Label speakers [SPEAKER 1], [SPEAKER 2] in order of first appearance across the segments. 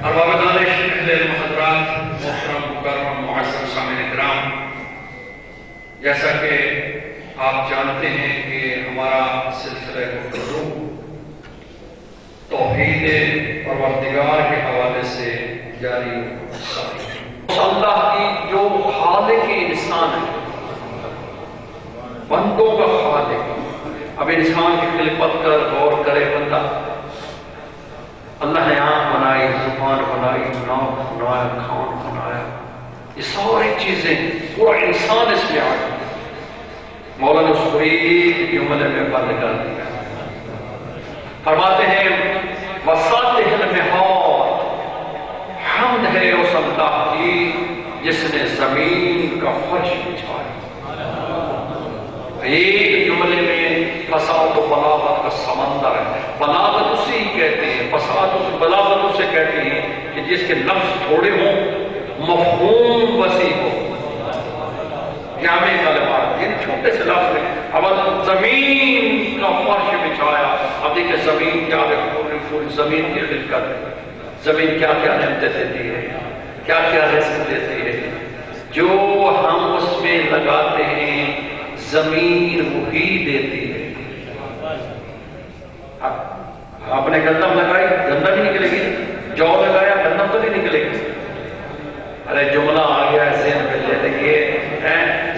[SPEAKER 1] ارباب دانش، اہل علم حضرات، محترم مکرم معزز سامعین کرام، جیسا کہ آپ جانتے ہیں کہ ہمارا سلسلہ گفتگو توحید پروردگار کے حوالے سے جاری ہے۔ اللہ کی جو خالق انسان ہے، بندوں کا خالق، اب انسان کی خلقت کا غور کرے بندہ، اللہ نے آنکھ بنائی، زبان بنائی، ناک بنایا، کان بنایا، یہ ساری چیزیں، پورا انسان اس میں آ گیا۔ مولا نے اس کو ایک جملے میں بند کر دیا۔ فرماتے ہیں وساتہ المہاد، حمد ہے اس اللہ کی جس نے زمین کا فرش بچھایا۔ ایک جملے میں فساد و بلاغت کا سمندر ہے۔ بلاغت اسی کہتے ہیں، فساد و بلاغت اسے کہتے ہیں کہ جس کے لفظ تھوڑے ہوں، مفہوم وسیع ہو، جامع کلمات، ان چھوٹے سے لفظ میں اب زمین کا فرش بچھایا۔ اب دیکھیں زمین کیا ہے، پوری زمین کی خلقت، زمین کیا کیا نعمتیں دیتی ہے، کیا کیا رزق دیتی ہے، جو ہم اس میں لگاتے ہیں زمین وہی دیتی ہے۔ آپ نے گندم لگائی، گندم ہی نکلے گی، جو لگایا گندم تو نہیں نکلے گی۔ ارے جملہ آ گیا ہے ذہن میں، لے دیکھیے،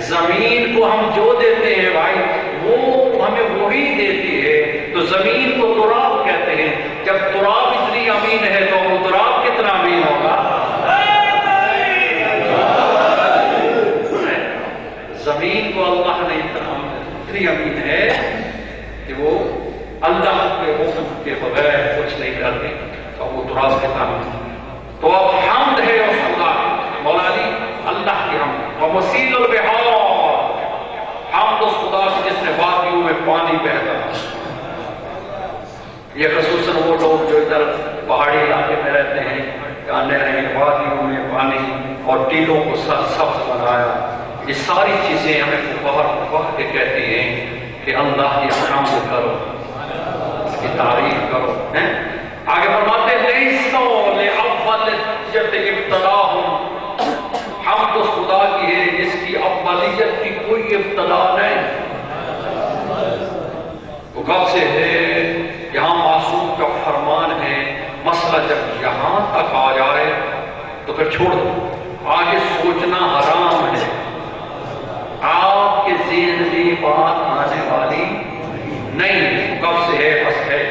[SPEAKER 1] زمین کو ہم جو دیتے ہیں بھائی، وہ ہمیں وہی دیتی ہے۔ تو زمین کو تراب کہتے ہیں، جب تراب اتنی امین ہے تو وہ تراب کتنا امین ہوگا؟ زمین کو اللہ نے اتنی امین ہے کہ وہ اللہ کے حکم کے بغیر کچھ نہیں کرتے، تو وہ تراب کتنا امین۔ تو اب حمد ہے اس اللہ، مولا علی اللہ کی حمد، ومسیل البحار، حمد اس خدا سے جس نے وادیوں میں پانی بہتا۔ یہ خصوصاً وہ لوگ جو ادھر پہاڑی علاقے میں رہتے ہیں، جاننے رہے ہیں وادیوں میں پانی اور ٹیلوں کو سبز بنایا، یہ ساری چیزیں ہمیں فخر کے کہتی ہیں کہ اللہ کی حمد کرو، اس کی تعریف کرو۔ آگے فرماتے ہیں لیسو لأولیت ابتداءہم، حمد اس خدا کی ہے جس کی اولیت کی کوئی ابتدا نہیں۔ وہ کب سے ہے؟ یہاں معصوم کا فرمان ہے، مسئلہ جب یہاں تک آ جائے تو پھر چھوڑ دو، آگے سوچنا حرام ہے۔ آپ کے ذہن میں بات آنے والی نہیں، کب سے ہے بس ہے۔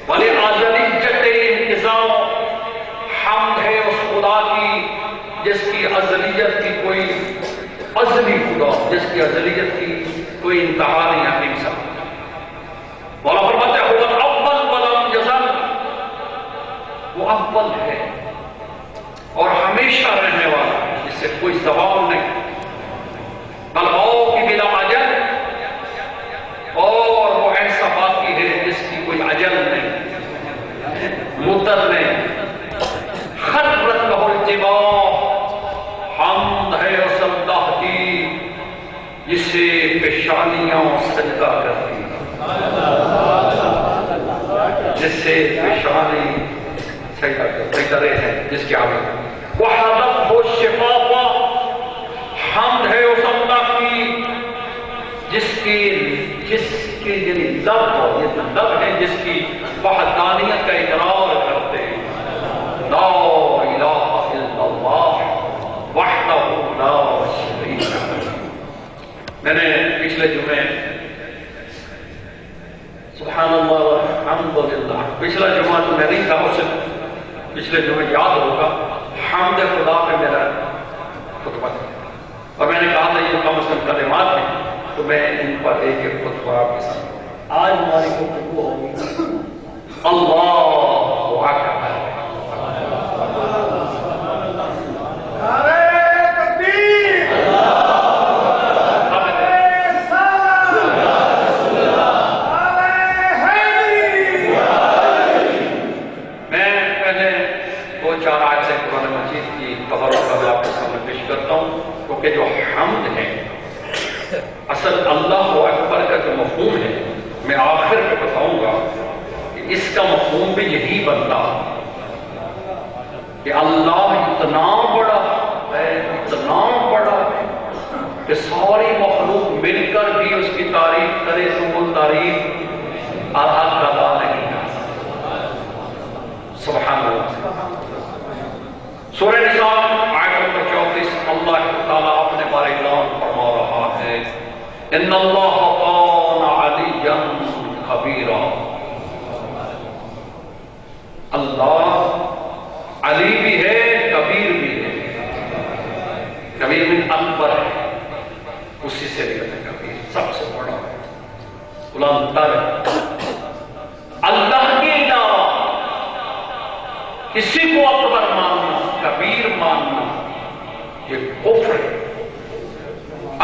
[SPEAKER 1] ولی ازلیت انتظام، حمد ہے اس خدا کی جس کی ازلیت کی کوئی ازلی خدا، جس کی ازلیت کی کوئی انتہا نہیں حکیم صاحب۔ مولا فرماتے ہیں هو الاول ولم یزل، وہ اول ہے اور ہمیشہ رہنے والا، جس سے کوئی زوال نہیں۔ بلغاؤ کی بلا اجل، اور وہ ایسا باقی ہے جس کی کوئی اجل نہیں، مدت نہیں۔ خرت لہ الجبال، حمد ہے اس اللہ کی جسے پیشانیاں سجدہ کرتی، جس سے پیشانی سجدہ کرتے ہیں، جس کی عادت۔ وحدت ہو شفافہ، حمد ہے اس اللہ کی جس کے یعنی لب، یہ لب ہے جس کی وحدانیت کا اقرار کرتے ہیں۔ لا الہ الا اللہ وحدہ لا شریک لہ۔ میں نے پچھلے جمعے سبحان اللہ والحمدللہ، پچھلا جمعہ تو میں نہیں تھا، اسے پچھلے جمعے یاد ہوگا، حمد خدا پہ میرا خطبہ تھا، اور میں نے کہا تھا یہ کم از کم کلمات ہیں، تو میں ان پر ایک ایک خطبہ آپ کے ساتھ۔ آج ہماری گفتگو ہوگی اللہ اکبر۔ کہ جو حمد ہے، اصل اللہ اکبر کا جو مفہوم ہے، میں آخر میں بتاؤں گا کہ اس کا مفہوم بھی یہی بنتا کہ اللہ اتنا بڑا ہے، اتنا بڑا ہے کہ ساری مخلوق مل کر بھی اس کی تعریف کرے تو وہ تعریف ادا نہیں کر سکتا۔ سبحان اللہ۔ سورہ نساء آیت نمبر 34 اللہ تعالیٰ اپنے بارے اعلان فرما رہا ہے، ان اللہ کان علیا کبیرا۔ اللہ علی بھی ہے، کبیر بھی ہے۔ کبیر من اکبر ہے، اسی سے بھی ہے کبیر، سب سے بڑا ہے، بلند تر ہے۔ اللہ کے علاوہ کسی کو اکبر ماننا، کبیر ماننا، یہ کفر ہے۔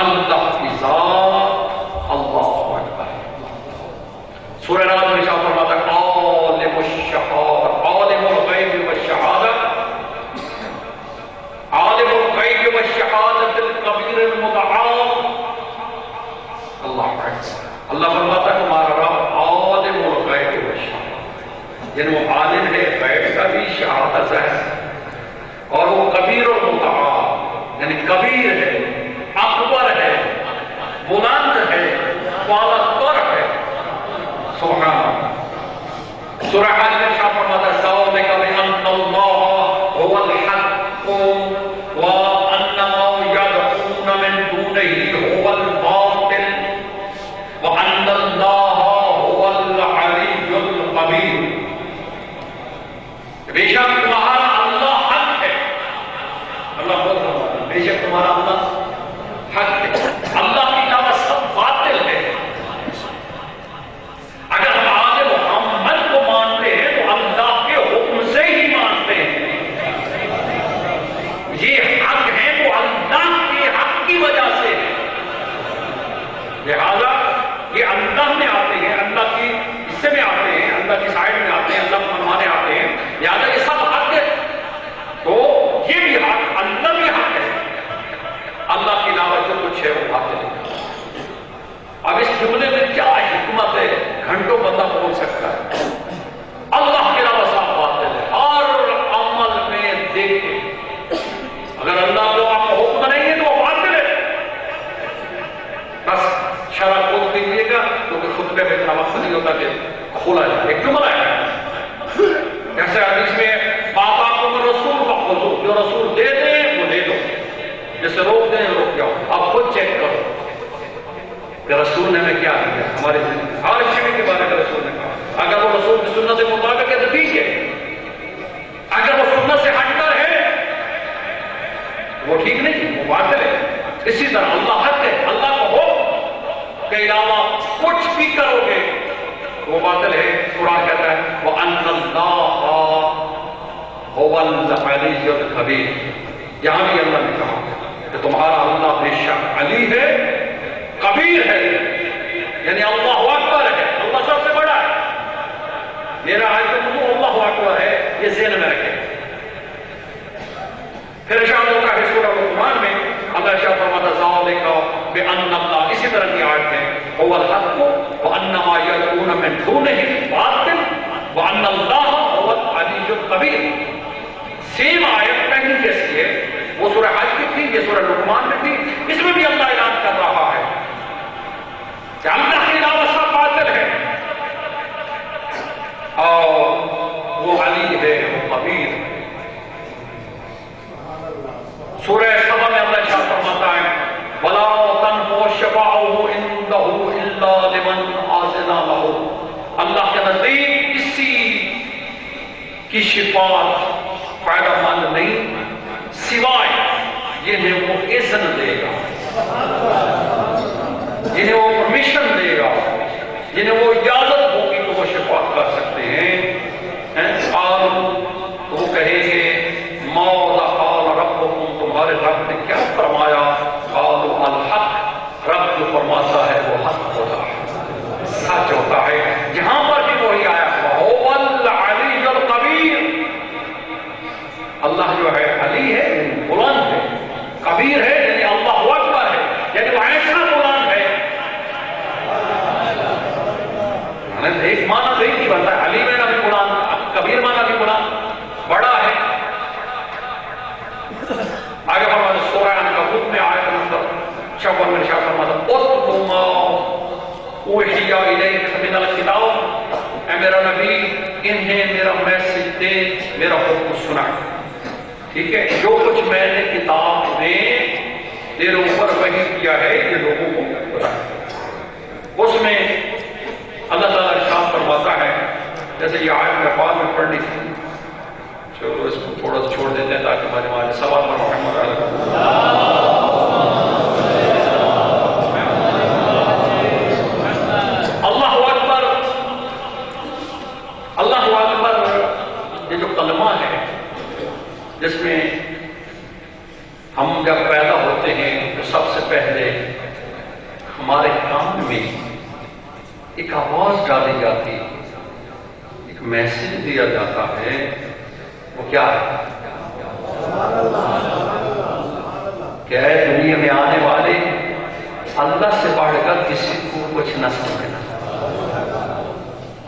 [SPEAKER 1] اللہ کی ذات اللہ اکبر ہے۔ سورہ رات میں ارشاد فرماتا ہے عالم الشہادۃ، عالم الغیب والشہادۃ، عالم الغیب والشہادۃ الکبیر المتعال۔ اللہ اکبر۔ اللہ فرماتا ہے تمہارا رب عالم الغیب والشہادۃ، یعنی وہ عالم ہے غیب کا بھی، شہادت ہے، اور وہ کبیر المتعال، یعنی کبیر ہے، اکبر ہے، بلند ہے، والا تر ہے۔ سبحان اللہ۔ سورہ حج میں ارشاد فرماتا ہے ذالک بأن اللہ هو الحق وأن ما يدعون من دونه هو الباطل وأن اللہ هو العلی الکبیر۔ بے شک تمہارا اللہ حق ہے، اللہ بول رہا ہے بے شک تمہارا اللہ حق ہے، اللہ کی علاوہ سب باطل ہے۔ اگر ہم آل محمد کو مانتے ہیں تو اللہ کے حکم سے ہی مانتے ہیں، یہ حق ہے تو اللہ کے حق کی وجہ سے ہے، لہذا یہ اللہ میں آتے ہیں، اللہ کی حصے میں آتے ہیں، اللہ کی سائڈ میں آتے ہیں، اللہ کو منوانے آتے ہیں، لہذا یہ سب حق ہے، تو یہ بھی حق، اللہ بھی حق ہے، اللہ کے علاوہ جو کچھ ہے وہ باطل ہے۔ اب اس جملے میں کیا حکمت ہے، گھنٹوں بندہ بول سکتا ہے۔ اللہ کے علاوہ سب باطل ہے، ہر عمل میں دیکھیں، اگر اللہ کو آپ کا حکم نہیں ہے تو وہ باطل ہے۔ بس شرح کھول دیجیے گا کیونکہ خطبے میں اتنا وقت نہیں ہوتا کہ کھولا جائے۔ ایک جملہ ہے جیسے حدیث میں آتاکم الرسول فخذوہ، جو رسول دے دیں وہ دے دو، جیسے روک دیں روک جاؤ۔ آپ خود چیک کرو کہ رسول نے ہمیں کیا دیا، ہماری زندگی ہر چیز کے بارے میں رسول نے کہا۔ اگر وہ رسول کی سنت سے مطابق ہے تو ٹھیک ہے، اگر وہ سنت سے ہٹ کر ہے وہ ٹھیک نہیں، وہ باطل ہے۔ اسی طرح اللہ حق ہے، اللہ کو حکم کے علاوہ کچھ بھی کرو گے وہ باطل ہے۔ قرآن کہتا ہے وَأَنَّ اللَّهَ هُوَ الْعَلِيُّ الْكَبِيرُ، یہاں بھی اللہ نے کہا کہ تمہارا اللہ بے شک علی ہے، کبیر ہے، یعنی اللہ اکبر ہے، اللہ سب سے بڑا ہے۔ میرا آیت میں اللہ اکبر ہے، یہ ذہن میں رکھیں۔ پھر ارشاد ہوتا ہے سورہ لقمان میں اللہ ارشاد فرماتا ہے ذالک بأن اللہ، اسی طرح کی آیت میں هو الحق وأن ما يدعون من دونه باطل وأن اللہ هو العلی الکبیر۔ سیم آیت پہلی جیسی ہے، وہ سورہ حج کی تھی، یہ سورہ لقمان میں تھی، اس میں بھی اللہ اعلان کر رہا ہے کہ اللہ کے علاوہ سب باطل ہے اور وہ علی ہے، وہ کبیر ہے۔ سورہ سبا میں اللہ ارشاد فرماتا ہے وَلَا تَنْفَعُ الشَّفَاعَةُ عِندَهُ إِلَّا لِمَنْ أَذِنَ لَهُ، اللہ کے نزدیک کسی کی شفاعت فائدہ مند نہیں سوائے جنہیں وہ اذن دے گا، جنہیں وہ پرمیشن دے گا، جنہیں وہ اجازت ہوگی تو وہ شفاعت کر سکتے ہیں۔ تو وہ کہیں گے ماذا قال ربکم، تمہارے رب نے کیا فرمایا؟ قالوا الحق، رب جو فرماتا ہے وہ حق ہوتا ہے، سچ ہوتا ہے۔ جہاں پر بھی وہی آیا هو العلی الکبیر، اللہ جو ہے علی ہے یعنی بلند ہے، کبیر ہے یعنی اللہ اکبر ہے، یعنی وہ ایسا بلند ہے۔ ایک معنی تو ایک ہی بنتا ہے، علی میں نہ بھی بلند، کبیر معنی بھی بلند، بڑا ہے، میرا حکم سنا، ٹھیک ہے؟ جو کچھ میں نے کتاب میں تیرے اوپر وحی کیا ہے یہ لوگوں کو بتا۔ اس میں اللہ تعالیٰ ارشاد فرماتا ہے، جیسے یہ آیت میں بعد میں پڑھنی تھی، چلو اس کو تھوڑا سا چھوڑ دیتے ہیں تاکہ مجموعہ سوال پر محمد اللہ اکبر، اللہ اکبر۔ یہ جو کلمہ ہے جس میں ہم جب پیدا ہوتے ہیں تو سب سے پہلے ہمارے کان میں ایک آواز ڈالی جاتی ہے، ایک میسج دیا جاتا ہے، وہ کیا ہے؟ کہ اے دنیا میں آنے والے، اللہ سے بڑھ کر کسی کو کچھ نہ سمجھنا،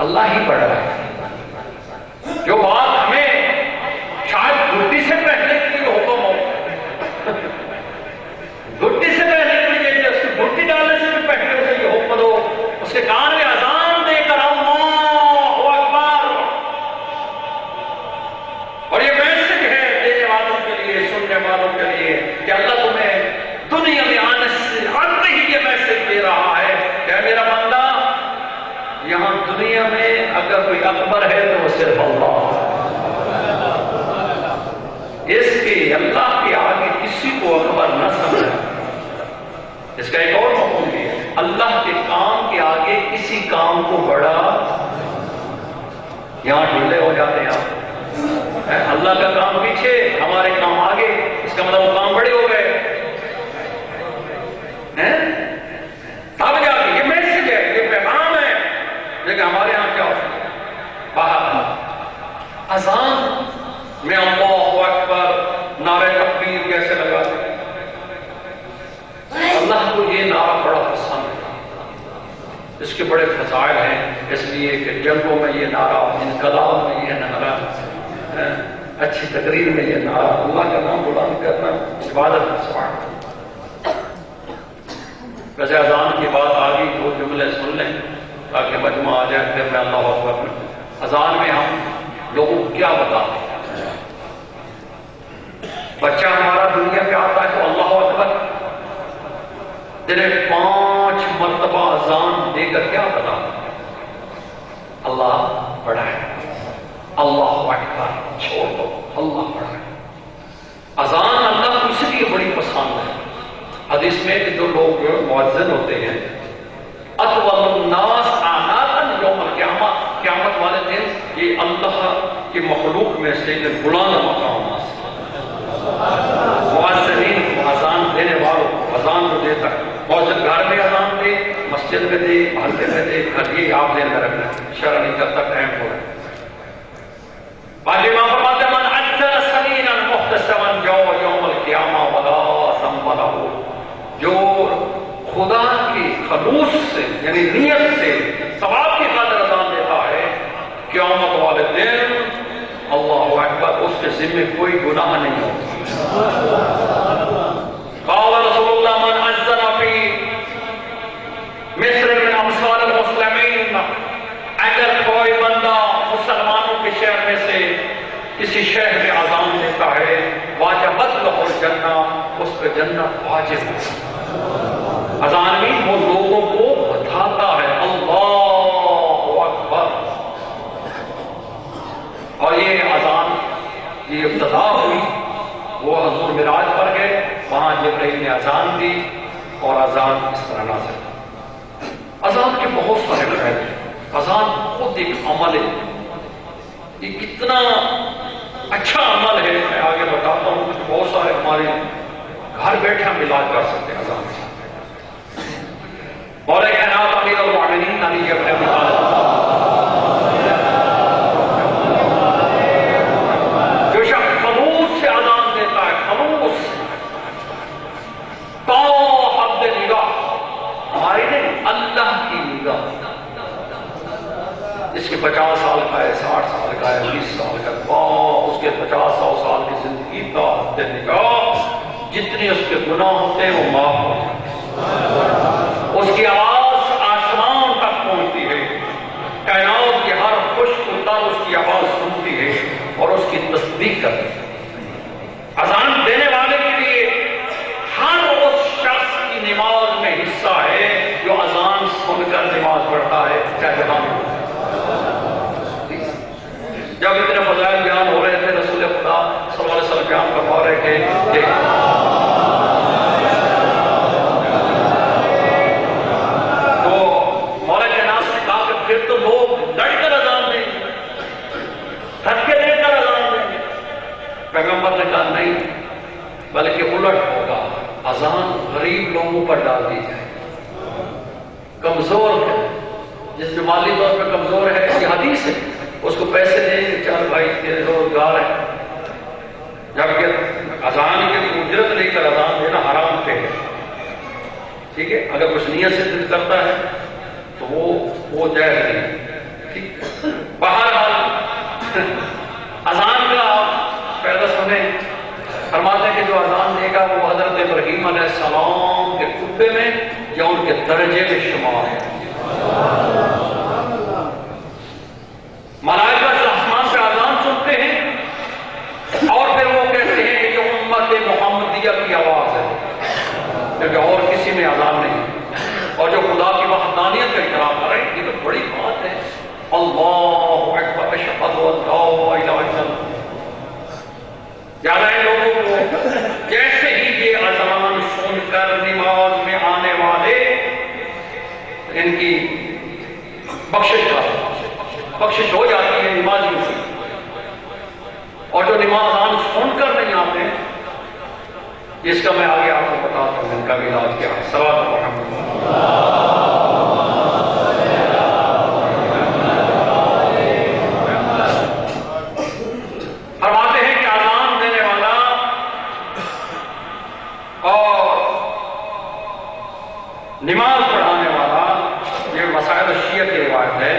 [SPEAKER 1] اللہ ہی بڑھ رہا ہے۔ جو بات ہمیں شاید گھٹی سے پہلے کی حکم ہو، گھٹی سے پہلے کی اس کی گھٹی ڈالنے سے بھی پہلے اسے یہ حکم دو، اس کے کان میں اذان دے کر اللہ اکبر۔ اور یہ میسج ہے دینے والوں کے لیے، سننے والوں کے لیے، کہ اللہ تمہیں دنیا میں آنے سے آتے ہی یہ میسج دے رہا ہے کہ میرا بندہ، یہاں دنیا میں اگر کوئی اکبر ہے تو وہ صرف اللہ ہے۔ اس کے اللہ کے آگے کسی کو اکبر نہ سمجھے۔ اس کا ایک اور مفہوم بھی ہے، اللہ کے کام کے آگے کسی کام کو بڑا، یہاں ڈھیلے ہو جاتے ہیں آپ، اللہ کا کام پیچھے، ہمارے کام آگے، اس کا مطلب وہ کام بڑے ہو گئے، تب جا کے یہ میسج ہے، یہ پیغام ہے۔ لیکن ہمارے یہاں کیا ہوتا ہے؟ باہر اذان میں اللہ اکبر نعرہ تکبیر کیسے لگاتے ہیں؟ اللہ کو یہ نعرہ بڑا پسند ہے، اس کے بڑے فضائل ہیں، اس لیے کہ جنگوں میں یہ نعرہ، انقلاب میں یہ نعرہ، اچھی تقریر میں یہ نعرہ، اللہ کا نام بلند کرنا عبادت کا سوال۔ ویسے اذان کی بات آ گئی، دو جملے سن لیں تاکہ مجموعہ آ جائے، پھر میں اللہ اکبر۔ اذان میں ہم لوگوں کو کیا بتاتے ہیں؟ بچہ ہمارا دنیا پہ آتا ہے تو اللہ اکبر، دن 5 مرتبہ اذان دے کر کیا بتاتے ہیں؟ اللہ بڑا ہے، اللہ اکبر، چھوڑ دو، اللہ بڑا ہے۔ اذان اللہ کو اس لیے بڑی پسند ہے، حدیث میں کہ جو لوگ مؤذن ہوتے ہیں، اطول الناس اعناقا یوم القیامہ، قیامت والے دن یہ اللہ کی مخلوق میں سے بلند مقام ہے۔ مؤذنین، اذان دینے والوں، اذان کو دیتا ہے، مؤذن گھر میں اذان دے، مسجد میں دے، محلے میں دے، گھر یہ آپ دے میں رکھنا، شرع نہیں کرتا، ٹائم ہو رہا ہے۔ باقی امام فرماتے ہیں من عجل سمینا محتسبا یوم القیامہ ولا ذنب لہ، جو خدا کی خلوص سے یعنی نیت سے ثواب کی خاطر اذان دیتا ہے، قیامت والے دن اللہ اکبر اس کے ذمہ کوئی گناہ نہیں ہوتا۔ قال رسول اللہ من اذن فی مصر من امثال المسلمین، اگر کوئی بندہ مسلمانوں کے شہر میں سے کسی شہر میں اذان دیتا ہے، واجبت لہ الجنہ، اس پہ جنت واجب ہے۔ اذان بھی وہ لوگوں کو بتاتا ہے اللہ اکبر۔ اور یہ اذان یہ ابتدا ہوئی، وہ حضور معراج پر گئے، وہاں جبرائیل نے اذان دی اور اذان اس طرح نازل ہوئی۔ اذان کے بہت سارے فائدے ہیں، اذان خود ایک عمل ہے، یہ کتنا اچھا عمل ہے، میں آگے بتاتا ہوں، کچھ بہت سارے ہمارے گھر بیٹھے ہم علاج کر سکتے ہیں اذان سے۔ مولا کائنات امیر المومنین علی ابن ابی طالب جو شخص خلوص سے اذان دیتا ہے، خلوص تو حد نگاہ، ہماری نہیں اللہ کی نگاہ، اس کے 50 سال کا ہے، 60 سال کا ہے، 20 سال کا ہے، اس کے 50-100 سال کی زندگی کا حد نگاہ، جتنے اس کے گناہ ہوتے ہیں وہ معاف ہو جاتے ہیں، اس کی آواز آسمان تک پہنچتی ہے، کائنات کی ہر خشک و تر اس کی آواز سنتی ہے، اور اس کی تصدیق کرتے ہیں۔ اذان دینے والے کے لیے ہر اس شخص کی نماز میں حصہ ہے جو اذان سن کر نماز پڑھتا ہے، چاہے جہاں بھی ہو۔ جب اتنے فضائل بیان ہو رہے تھے، رسول خدا صلی اللہ علیہ وسلم بیان فرما رہے تھے کہ تو مولا کائنات نے کہا کہ پھر تو لوگ لڑ کر اذان دیں گے، دھکے دے کر اذان دیں گے۔ پیغمبر نے کہا نہیں، بلکہ الٹ ہوگا، اذان غریب لوگوں پر ڈال دی جائے، کمزور ہے، جس جو مالی طور پہ کمزور ہے، یہ حدیث ہے، اس کو پیسے دیں گے، چل بھائی تیرے روزگار ہے۔ جبکہ اذان کے اجرت لے کر اذان دینا حرام پہ ہے، ٹھیک ہے؟ اگر کچھ نیت سے دل کرتا ہے تو وہ جائز نہیں، ٹھیک؟ بہرحال اذان کا پہلے سنیں، فرماتے ہیں کہ جو اذان دے گا وہ حضرت ابراہیم علیہ السلام کے قبے میں یا ان کے درجے میں شمار ہے۔ ملائکہ جو آسمان سے اذان سنتے ہیں اور پھر وہ کہتے ہیں کہ جو امت محمدیہ کی آواز ہے، کیونکہ اور کسی میں اذان نہیں، اور جو خدا کی وحدانیت کا اقرار کریں، یہ تو بڑی بات ہے۔ اللہ اکبر، اشہد ان لا الہ الا اللہ۔ یاد ہے لوگوں کو، جیسے ہی یہ اذان سن کر نماز میں آنے والے ان کی بخشش ہو جاتی ہے نمازیوں سے، اور جو نماز سن کر نہیں آتے، جس کا میں آگے آپ کو بتاتا ہوں ان کا بھی علاج کیا ہے۔ صلوات محمد۔ فرماتے ہیں کہ اذان دینے والا اور نماز پڑھانے والا، یہ مسائل شیعہ کی روایت ہے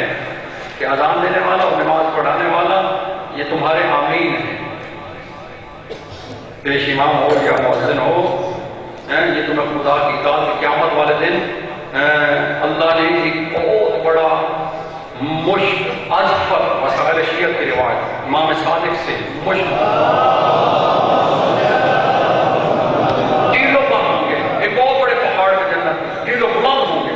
[SPEAKER 1] کہ اذان دینے والا اور نماز پڑھانے والا یہ تمہارے آمین ہیں، پیش امام ہو یا مؤذن ہو، یہ تمہیں خدا کی اطاعت کی قیامت والے دن اللہ نے ایک بہت بڑا اظفر، مسائل شیعہ کی روایت امام صادق سے ٹیلوں پر ہوں گے، ایک بہت بڑے پہاڑ کے جنت ٹیلوں بلند ہوں گے،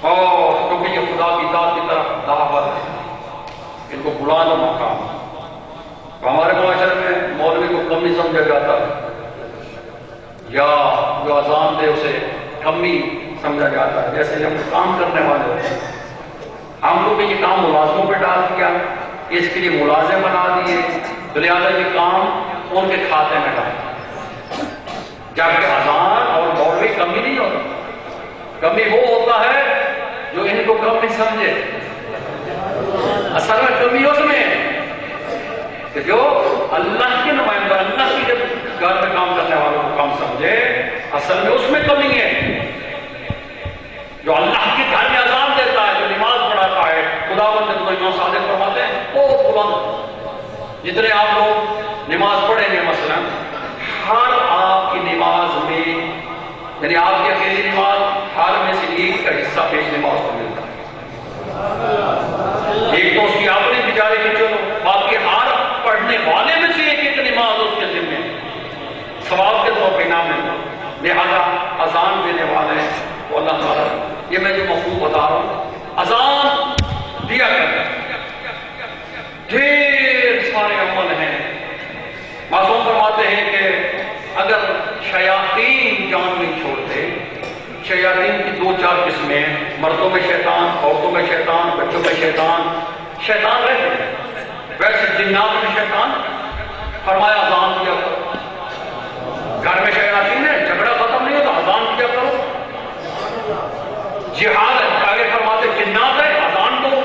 [SPEAKER 1] اور کیونکہ یہ خدا کی اطاعت کی طرف دعوت ہے، ان کو بلانا مقام۔ ہمارے معاشرے میں مولوی کو کم نہیں سمجھا جاتا، یا جو اذان دے اسے کمی سمجھا جاتا ہے، جیسے ہم کام کرنے والے ہوتے ہیں، ہم کو بھی یہ کام ملازموں پہ ڈال دیا، اس کے لیے ملازم بنا دیے، تو لہٰذا یہ کام ان کے کھاتے میں ڈال، جبکہ اذان اور مولوی کمی نہیں ہوتا، کمی وہ ہوتا ہے جو ان کو کم نہیں سمجھے، اصل میں کمی اس میں کہ جو اللہ کے نمائندہ، اللہ کی جب گھر میں کام کرنے والوں کو کم سمجھے، اصل میں اس میں کمی ہے۔ جو اللہ کے گھر میں اذان دیتا ہے، جو نماز پڑھاتا ہے، خدا بند امام صادق فرماتے ہیں بہت بلند، جتنے آپ لوگ نماز پڑھیں گے مثلا، ہر آپ کی نماز میں، یعنی آپ کی اکیلی نماز، ہر میں سے ایک کا حصہ پیش نماز کو ملتا ہے، ایک تو اس کی اپنی بیچارے کی، چلو باقی ہر پڑھنے والے میں سے ایک نماز اس کے ذمہ ثواب کے طور پہ نام ملتا۔ لہذا اذان دینے والے وہ اللہ تعالیٰ، یہ میں جو مفہوم بتا رہا ہوں، اذان دیا کرتا، ڈھیر سارے عمل ہیں۔ معصوم فرماتے ہیں کہ اگر شیاطین جان نہیں چھوڑتے، شیاطین کی 2-4 قسمیں، مردوں میں شیطان، عورتوں میں شیطان، بچوں میں شیطان رہتے ہیں، ویسے جنات میں شیطان، فرمایا اذان دیا کرو۔ گھر میں شیاطین ہے، جھگڑا ختم نہیں ہوتا، اذان دیا کرو۔ جہاد ہے، آگے فرماتے جنات ہے، اذان دو۔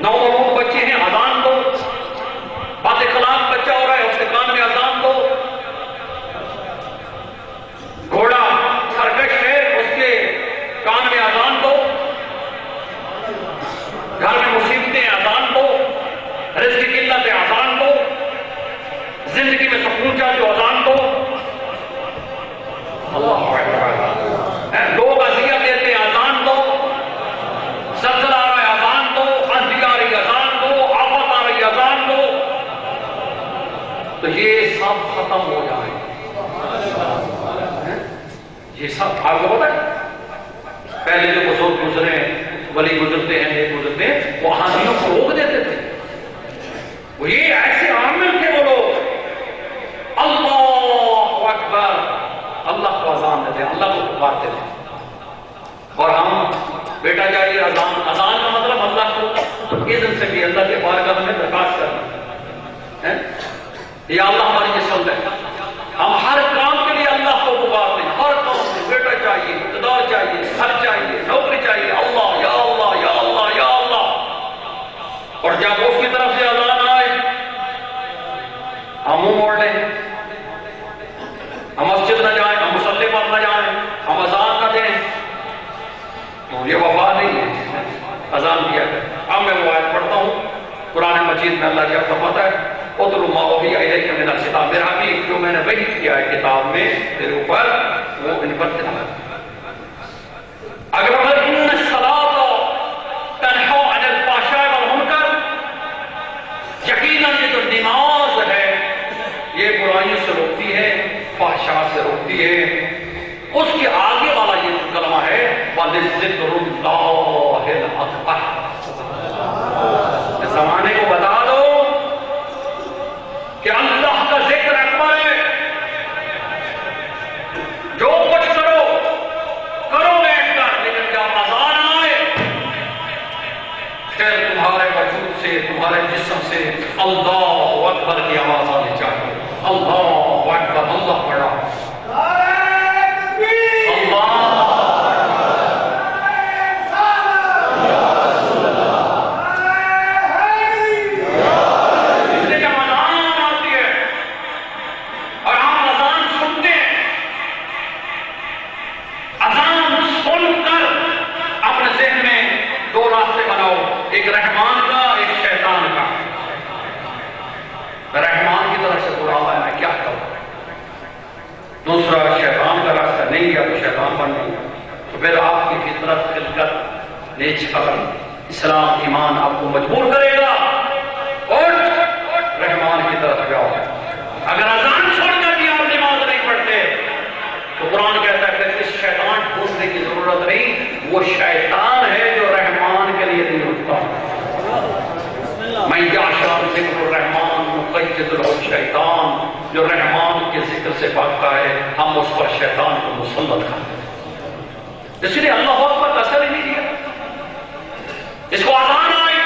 [SPEAKER 1] نومولود بچے ہیں، اذان دو۔ بد اخلاق بچہ ہو رہا ہے، اس کے کان میں اذان دو۔ گھوڑا سرکش ہے، اس کے کان میں اذان دو۔ گھر میں مصیبتیں، اذان دو۔ رزق کی قلت ہے، اذان دو۔ زندگی میں سکون چاہتے ہو، اذان دو۔ اللہ اکبر۔ لوگ اذیت دیتے ہیں، تو یہ سب ختم ہو جائیں. یہ سب آپ کو پتا ہے پہلے جو بزرگ گزرے ولی گزرتے ہیں نیک گزرتے ہیں وہ حامیوں کو روک دیتے تھے. وہ یہ ایسے عامل تھے وہ لوگ اللہ اکبر اللہ کو اذان دیتے ہیں اللہ کو پکارتے تھے. اور ہم بیٹا چاہیے اذان کا مطلب اللہ کو اذن سے بھی اللہ کے بارگاہ میں درخواست کرنا ہے. یا اللہ ہماری یہ سنت ہے ہم ہر کام کے لیے اللہ کو پکارتے ہیں. ہر کام سے بیٹا چاہیے اقتدار چاہیے گھر چاہیے نوکری چاہیے اللہ یا اللہ یا اللہ یا اللہ. اور جب اس کی طرف سے اذان آئے ہم منہ موڑ لیں ہم مسجد نہ جائیں ہم مصلی پر نہ جائیں ہم اذان نہ دیں. یہ وفا نہیں ہے اذان دیا ہے. اب میں وہ آیت پڑھتا ہوں قرآن مجید میں اللہ کیا فرماتا ہے اتلو ما اوحی الیک من الکتاب. میرا بھی جو میں نے وحی کیا ہے کتاب میں میرے اوپر وہ ان پر تلاوت. اگر ان الصلاۃ تنہی عن الفحشاء والمنکر یقیناً یہ جو نماز ہے یہ برائیوں سے روکتی ہے فحشاء سے روکتی ہے. اس کے آگے والا یہ کلمہ ہے وَلِذِكْرُ اللَّهِ الْأَكْبَرُ. اس زمانے کو بتا دو کہ اللہ کا ذکر اکبر ہے. جو کچھ کرو بیٹھ کر لیکن جب اذان آئے پھر تمہارے وجود سے تمہارے جسم سے اللہ اکبر کی آواز آنی چاہیے. اللہ اکبر اللہ بڑا دوسرا شیطان کا راستہ نہیں گیا تو شیطان بن نہیں گیا. تو پھر آپ کی فطرت خلقت نیچ قدم اسلام ایمان آپ کو مجبور کرے گا اور رحمان کی طرف جاؤ. اگر اذان چھوڑ کر بھی آپ نماز نہیں پڑھتے تو قرآن کہتا ہے کہ اس شیطان ڈھونڈنے کی ضرورت نہیں. وہ شیطان ہے جو رحمان کے لیے نہیں اٹھتا. میں یعشر ذکر الرحمان نقید له الشیطان. جو رحمان کے ذکر سے بھاگتا ہے ہم اس پر شیطان کو مسلط کرتے ہیں. اس لیے اللہ اکبر کا اثر ہی نہیں دیا. اس کو اذان آئی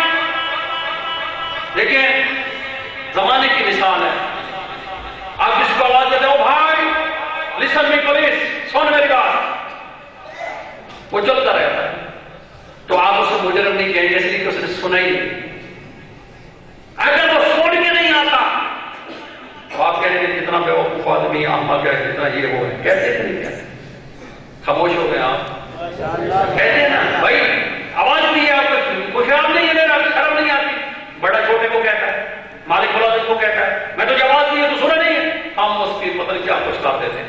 [SPEAKER 1] لیکن زمانے کی مثال ہے. آپ جس کو آواز دیتے ہو بھائی لسن می پلیز سن میری بات وہ چلتا رہتا ہے تو آپ اسے مجرم نہیں کہیں گے اس لیے کہ اس نے سنا ہی نہیں. اگر وہ سن کے نہیں آتا تو آپ کہیں گے کتنا بے وقوف آدمی احمق ہے کتنا یہ وہ ہے. کہتے کہ نہیں کہتے خاموش ہو گئے آپ کہتے ہیں نا بھائی آواز نہیں ہے آپ کو خیال نہیں ہے میرا شرم نہیں آتی. بڑا چھوٹے کو کہتا ہے مالک ملازم کو کہتا ہے میں تجھے آواز نہیں ہے تو سنا نہیں ہے. ہم اس کی پتہ کیا کچھ کرتے تھے.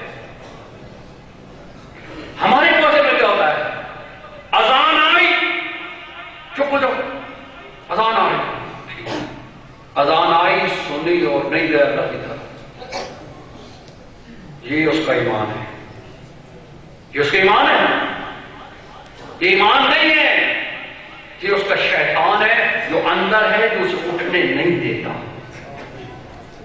[SPEAKER 1] ہمارے معاشرے میں کیا ہوتا ہے اذان آئی چپ ہو جاؤ. اذان آئی اذان آئی سنی اور نہیں گیا اللہ کی طرف. یہ اس کا ایمان ہے. یہ اس کا ایمان ہے. یہ ایمان نہیں ہے. یہ اس کا شیطان ہے جو اندر ہے جو اسے اٹھنے نہیں دیتا.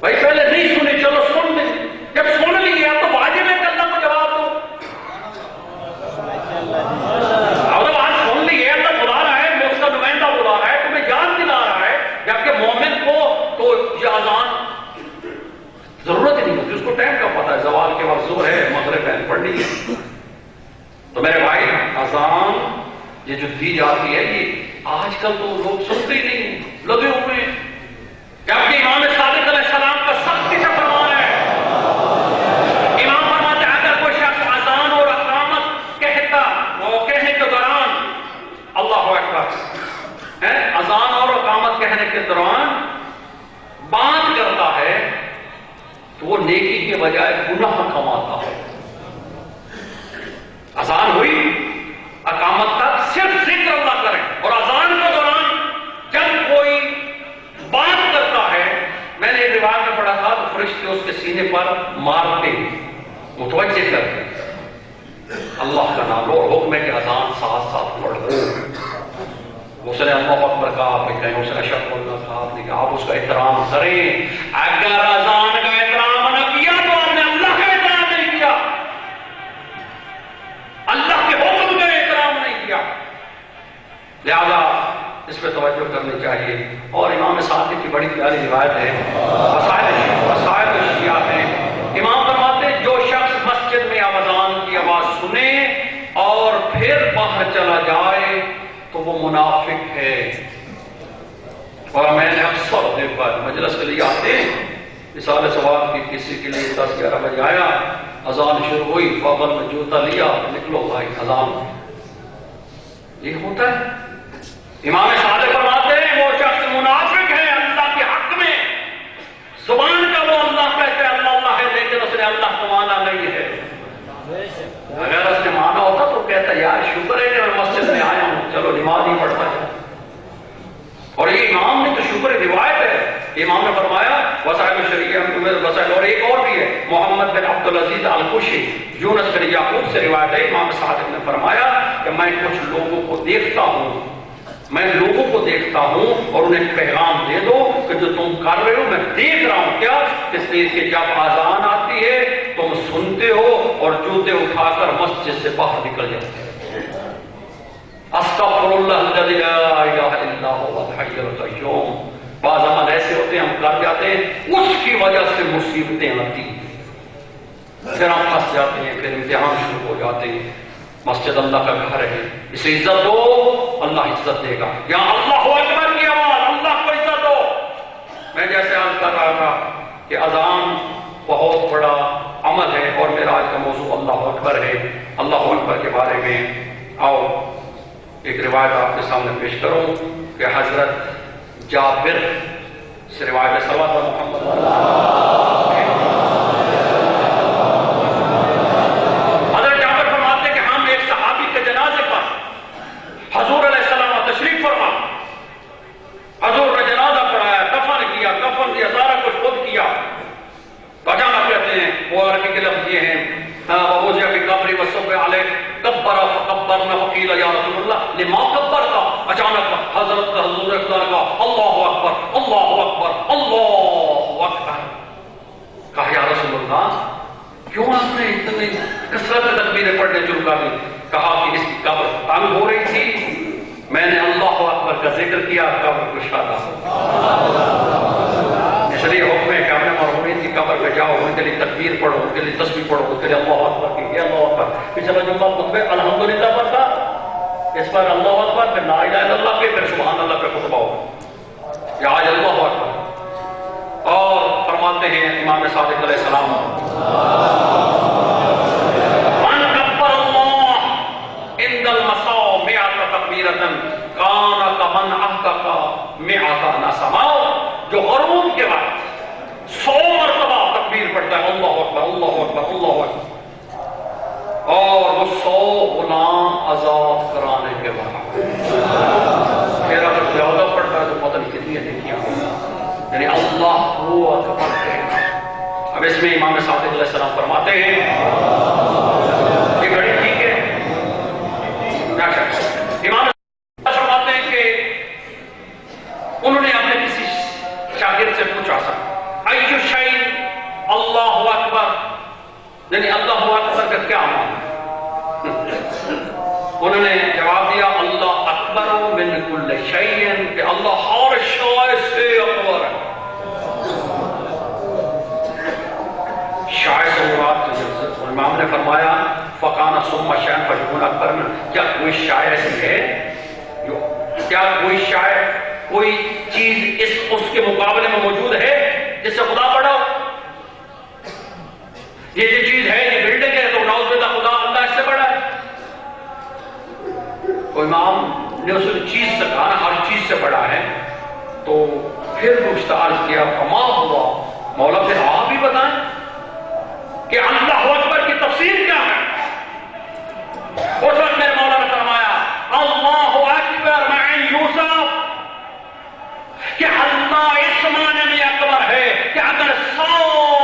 [SPEAKER 1] بھائی پہلے نہیں سنی چلو سن لیں. جب سن لیے تو واجب ہے کہ اللہ کو جواب دو. اگر آج سن لیے اللہ بلا رہا ہے اس کا نمائندہ بلا رہا ہے تمہیں یاد دلا رہا ہے جبکہ مومن کو تو یہ اذان ضرورت ہی نہیں ہوتی. اس کو ٹائم کا پتا ہے زوال کے وقت ظہر ہے مغرب ہے پڑھنی ہے. تو میرے بھائی اذان یہ جو دی جاتی ہے یہ آج کل تو لوگ سنتے ہی نہیں لگے ہوئے ہیں. جبکہ امام صادق علیہ السلام کا سختی سے فرمان ہے. امام فرماتے ہیں اگر کوئی شخص اذان اور اقامت کہتا وہ کہنے کے دوران اللہ اکبر اذان اور اقامت کہنے کے دوران بات کرتا ہے تو وہ نیکی کے بجائے گناہ کماتا ہے. اذان ہوئی اقامت تک صرف ذکر اللہ کریں اور اذان کے دوران جب کوئی بات کرتا ہے میں نے ایک روایت میں پڑھا تھا تو فرشتے اس کے سینے پر مارتے متوجہ کرتے اللہ کا نام لو اور حکم ہے کہ اذان ساتھ ساتھ پڑھو. اس نے اللہ اکبر کہا آپ نے کہیں، اس نے اشہد اللہ کہا آپ نے کہا. آپ اس کا احترام کریں. اگر اذان کا احترام نہ کیا تو آپ نے اللہ کا احترام نہیں کیا، اللہ کے حکم کا احترام نہیں کیا. لہذا اس پہ توجہ کرنی چاہیے. اور امام صادق کی بڑی پیاری روایت ہے، وسائل الشیعہ ہے. امام فرماتے ہیں جو شخص مسجد میں اذان کی آواز سنے اور پھر باہر چلا جائے تو وہ منافق ہے. اور میں نے اکثر دیکھا مجلس کے لیے آتے ہیں، مثال ثواب کی کسی کے لیے 10-11 بجے آیا، اذان شروع ہوئی، بغل میں جوتا لیا، نکلو بھائی اذان. یہ ہوتا ہے. امام صادق فرماتے ہیں وہ شخص منافق ہے اللہ کے حق میں. زبان کا وہ اللہ کہتے ہیں اللہ اللہ ہے، لیکن اس نے اللہ کو مانا نہیں ہے. اگر اس نے مانا ہوتا تو کہتا یار شکر ہے کہ میں مسجد میں آیا ہوں، چلو نماز ہی پڑھتا ہے. اور یہ امام نے تو شکر روایت ہے. امام نے فرمایا وسائل شریعہ وسائل، اور ایک اور بھی ہے محمد بن عبدالعزیز الکشی یونس بن یعقوب سے روایت ہے. امام صادق نے فرمایا کہ میں کچھ لوگوں کو دیکھتا ہوں، میں لوگوں کو دیکھتا ہوں اور انہیں پیغام دے دو کہ جو تم کر رہے ہو میں دیکھ رہا ہوں. کیا؟ اس لیے کہ جب اذان آتی ہے تم سنتے ہو اور جوتے اٹھا کر مسجد سے باہر نکل جاتے ہیں. استغفر اللہ الذی لا الہ الا هو الحی القیوم. بعض عمل ایسے ہوتے ہیں ہم کر جاتے ہیں، اس کی وجہ سے مصیبتیں آتی ہیں، پھر ہم پھنس جاتے ہیں، پھر امتحان شروع ہو جاتے ہیں. مسجد اللہ کا گھر ہے، اسے عزت دو، اللہ عزت دے گا. یہاں اللہ اکبر کی آواز، اللہ کو عزت دو. میں جیسے عرض کر رہا تھا کہ اذان بہت بڑا عمل ہے اور میرا آج کا موضوع اللہ اکبر ہے. اللہ اکبر کے بارے میں آؤ ایک روایت آپ کے سامنے پیش کروں کہ حضرت جابر سے روایت صلوات محمد حضرت جابر فرماتے کہ ہم ایک صحابی کے جنازے پر حضور علیہ السلام تشریف فرما، حضور نے جنازہ پڑھایا، کفن کیا، کفن دیا، سارا کچھ خود کیا. تو اچانک کہتے ہیں وہ عربی کے لفظ یہ ہیں ووضع فی قبری وصب علیہ کبر فکبرنا فقیل یا رسول اللہ لما کبرتا. اچانک حضرت حضور اقدار کا اللہ اکبر اللہ اکبر اللہ اکبر. کہا یا رسول اللہ کیوں آپ نے اتنی کثرت تکبیریں پڑھنے شروع کر دی؟ کہا کہ اس کی قبر تنگ ہو رہی تھی، میں نے اللہ اکبر کا ذکر کیا، قبر کشادہ. اس لیے حکم ہے کہ اپنے مرحومین کی قبر پہ جاؤ، ان کے لیے تکبیر پڑھو، ان کے لیے تسبیح پڑھو، ان کے لیے اللہ اکبر کی اللہ اکبر. پچھلا جمعہ خطبے الحمدللہ پر تھا، اس پر اللہ اکبر، پھر لا الہ الا اللہ پہ، پھر سبحان اللہ پہ خطبہ ہو. یا آج اللہ اکبر. اور فرماتے ہیں امام صادق علیہ السلام من کبر اللہ عند المساء مئۃ تکبیرۃ کان کمن احقق مئۃ نسمہ. جو غروب کے بعد 100 مرتبہ تکبیر پڑھتا ہے اللہ اکبر اللہ اکبر اللہ اکبر، اور وہ 100 غلام آزاد کرانے کے بعد. پھر اگر زیادہ پڑھتا ہے تو پتہ نہیں کتنی نیکیاں ہوگی. یعنی اللہ وہ اکبر کہنا. اب اس میں امام صادق علیہ السلام فرماتے ہیں یہ گھڑی ٹھیک ہے. امام فرماتے ہیں کہ انہوں نے اپنے کسی شاگرد سے پوچھا تھا ایو شیء اللہ اکبر، یعنی اللہ اکبر کا کیا معنی؟ انہوں نے جواب دیا اللہ اکبر من کل شیء، کہ اللہ ہر شے سے اکبر ہے. شے سے مراد تو امام نے فرمایا فقانا ثم شیء فیکون اکبر من. کیا کوئی شے ایسی ہے جو، کیا کوئی شے کوئی چیز اس کے مقابلے میں موجود ہے جس سے خدا بڑا ہو؟ یہ جو چیز ہے یہ بلڈنگ ہے تو نعوذ باللہ خدا اللہ اس سے بڑا ہے. تو امام نے اس چیز سے کہا نا ہر چیز سے بڑا ہے. تو پھر پوچھتا عرض کیا فما ہوا مولا پھر آپ بھی بتائیں کہ اللہ اکبر کی تفسیر کیا ہے؟ اس وقت میرے مولا نے فرمایا اللہ اکبر مع یوسف، کہ اللہ اس معنی میں اکبر ہے کہ اگر 100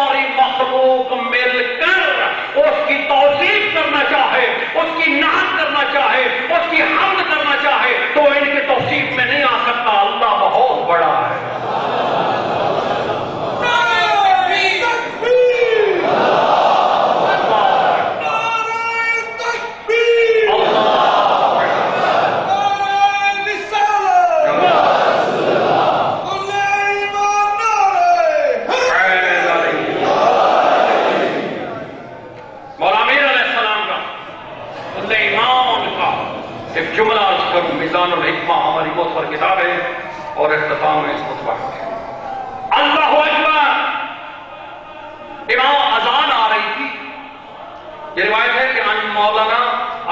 [SPEAKER 1] یہ روایت ہے کہ ان مولانا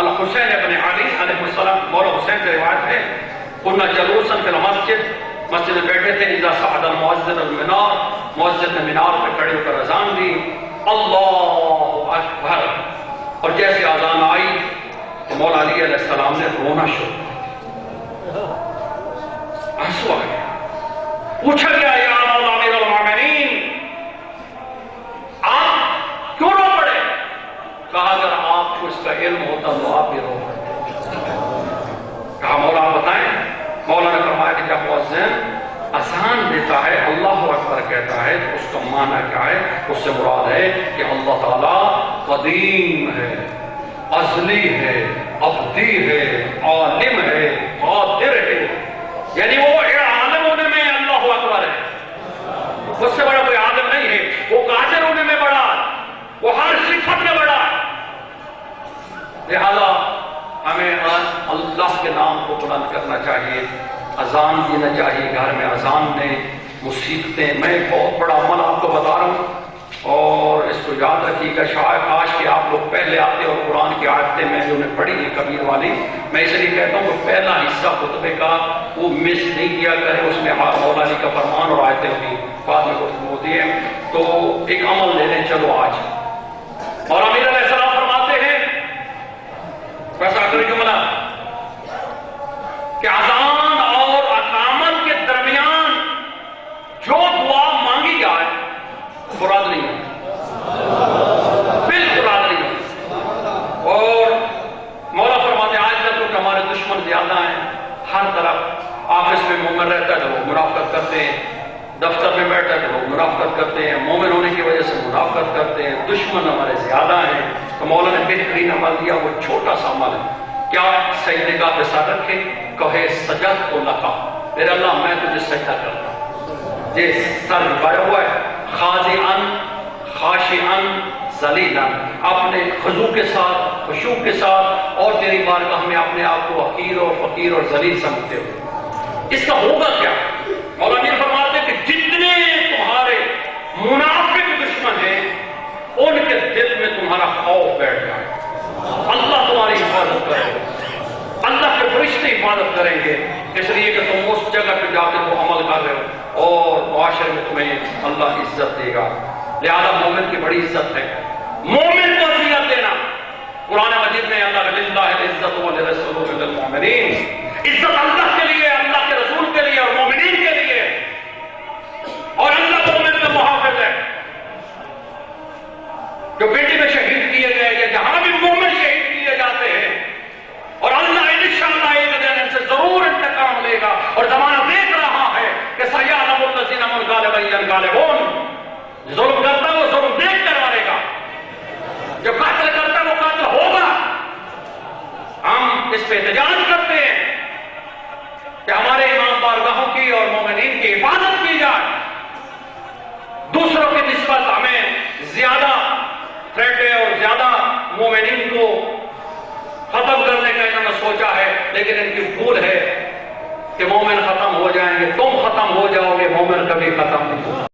[SPEAKER 1] الحسین ابن علی علیہ السلام، مولانا حسین سے روایت ہے، کننا جلوسا فی المسجد، مسجد میں بیٹھے تھے، اذا صعد المؤذن المنار، مؤذن نے منار پہ کھڑے ہو کر اذان دی، اللہ اکبر، اور جیسے اذان آئی تو مولا علی علیہ السلام نے رونا شروع کیا، آنسو آ گیا، پوچھا گیا یا مولا امیر المومنین آپ کیوں رو پڑے؟ کہا اگر آپ کو اس کا علم ہوتا تو آپ بھی رو پڑتے۔ کہا مولا آپ بتائیں؟ مولا نے فرمایا کہ جب مؤذن اذان دیتا ہے، اللہ اکبر کہتا ہے، تو اس کا معنی کیا ہے؟ اس سے مراد ہے کہ اللہ تعالیٰ قدیم ہے، ازلی ہے، ابدی ہے، عالم ہے، قادر ہے، یعنی وہ عالم ہونے میں اللہ اکبر ہے، اس سے بڑا کوئی عالم نہیں ہے، وہ قادر ہونے میں بڑا، وہ ہر صفت میں بڑا۔ لہذا ہمیں اللہ کے نام کو بلند کرنا چاہیے، اذان دینا چاہیے، گھر میں اذان دیں، موسیقییں۔ میں ایک بہت بڑا عمل آپ کو بتا رہا ہوں اور اس کو یاد رکھیے گا، شاید کاش کہ آپ لوگ پہلے آتے اور قرآن کی آیتیں میں جو نے پڑھی ہیں کبیر والی، میں اس لیے کہتا ہوں کہ پہلا حصہ خطبے کا وہ مس نہیں کیا کرے، اس میں مولا علی کا فرمان اور آیتیں ہوئی، بعد میں گفتگو ہوتی ہے، تو ایک عمل لے لیں چلو آج۔ اور امیر علیہ السلام فرماتے ہیں، ویسا آخری جملہ کہ اذان اور اقامت کے درمیان جو دعا مانگی جائے مراد نہیں ہے، بالکل مراد نہیں ہے۔ اور مولا فرماتے ہیں آج تک ہمارے دشمن زیادہ ہیں، ہر طرف آفس میں مومن رہتا ہے تو لوگ منافقت کرتے ہیں، دفتر میں بیٹھتا ہے تو لوگ منافقت کرتے ہیں، مومن ہونے کی وجہ سے منافقت کرتے ہیں، دشمن ہمارے زیادہ ہیں۔ تو مولا نے بہترین عمل دیا، وہ چھوٹا سا عمل ہے، کیا سجدے کا ساتھ رکھے، کہے سجد تو لکا، میرے اللہ میں تجھے سجدہ کرتا ہوں، یہ سر جھکایا ہوا ہے، خاضعاً خاشعاً ذلیلاً، اپنے خضوع کے ساتھ، خشوع کے ساتھ، اور تیری بارگاہ میں اپنے آپ کو حقیر اور فقیر اور ذلیل سمجھتے ہوئے۔ اس کا ہوگا کیا؟ مولا امیر فرماتے ہیں کہ جتنے تمہارے منافق دشمن ہیں ان کے دل میں تمہارا خوف بیٹھ جائے، اللہ تمہاری حفاظت کرے، اللہ کے فرشتے حفاظت کریں گے، اس لیے کہ تم اس جگہ پہ جا کے وہ عمل کر رہے ہو اور معاشرے میں تمہیں اللہ عزت دے گا۔ لہذا مومن کی بڑی عزت ہے، مومن کو عزت دینا۔ قرآن مجید میں اللہ للہ العزت ولرسولہ وللمؤمنین، عزت اللہ کے لیے، اللہ کے رسول کے لیے اور مومنین کے لیے، اور اللہ مومن کا محافظ ہے۔ جو بیٹی میں شہید کیے گئے یا جہاں بھی مومن شہید کیے جاتے ہیں، اور اللہ انشاءاللہ ایک دن ان سے ضرور انتقام لے گا، اور زمانہ دیکھ رہا ہے کہ سیعلم الذین هم غالبا ینقلبون، ظلم کرتا وہ ظلم دیکھ کر مارے گا، جو قاتل کرتا وہ قاتل ہوگا۔ ہم اس پہ احتجاج کرتے ہیں کہ ہمارے امام بارگاہوں کی اور مومنین کی حفاظت کی جائے، دوسروں کی نسبت ہمیں زیادہ تھریٹ ہے اور زیادہ مومنین کو ختم کرنے کا انہوں نے سوچا ہے، لیکن ان کی بھول ہے کہ مومن ختم ہو جائیں گے، تم ختم ہو جاؤ گے، مومن کبھی ختم نہیں ہوگا۔